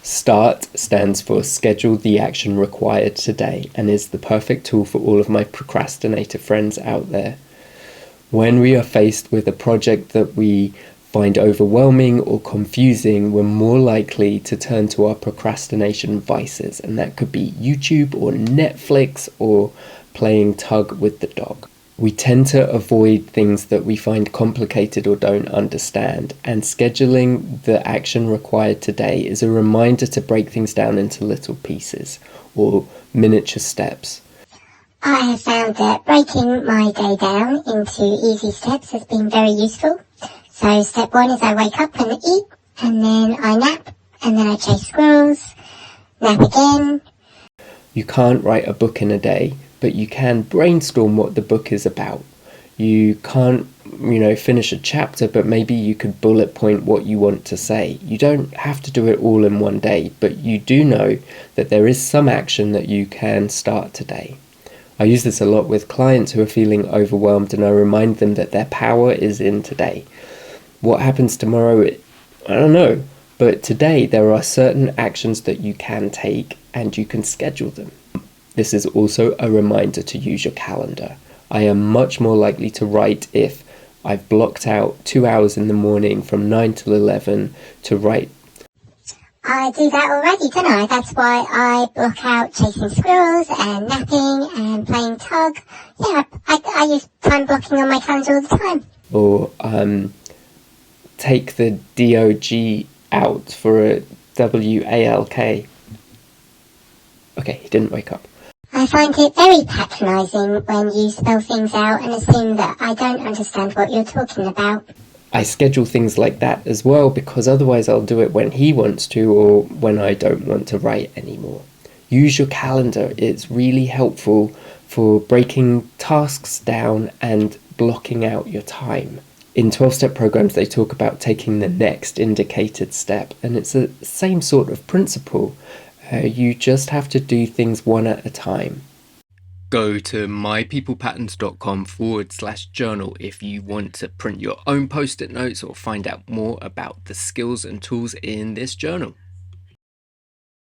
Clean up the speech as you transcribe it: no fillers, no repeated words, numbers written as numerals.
START stands for Schedule the Action Required Today and is the perfect tool for all of my procrastinator friends out there. When we are faced with a project that we find overwhelming or confusing, we're more likely to turn to our procrastination vices, and that could be YouTube or Netflix or playing tug with the dog. We tend to avoid things that we find complicated or don't understand, and scheduling the action required today is a reminder to break things down into little pieces or miniature steps. I have found that breaking my day down into easy steps has been very useful. So step 1 is I wake up and eat, and then I nap, and then I chase squirrels, nap again. You can't write a book in a day, but you can brainstorm what the book is about. You can't, finish a chapter, but maybe you could bullet point what you want to say. You don't have to do it all in one day, but you do know that there is some action that you can start today. I use this a lot with clients who are feeling overwhelmed, and I remind them that their power is in today. What happens tomorrow, I don't know, but today there are certain actions that you can take and you can schedule them. This is also a reminder to use your calendar. I am much more likely to write if I've blocked out 2 hours in the morning from 9 till 11 to write. I do that already, don't I? That's why I block out chasing squirrels and napping and playing tug. Yeah, I use time blocking on my calendar all the time. Or take the DOG out for a WALK. Okay, he didn't wake up. I find it very patronising when you spell things out and assume that I don't understand what you're talking about. I schedule things like that as well, because otherwise I'll do it when he wants to or when I don't want to write anymore. Use your calendar. It's really helpful for breaking tasks down and blocking out your time. In 12-step programs, they talk about taking the next indicated step, and it's the same sort of principle. You just have to do things one at a time. Go to mypeoplepatterns.com/journal if you want to print your own post-it notes or find out more about the skills and tools in this journal.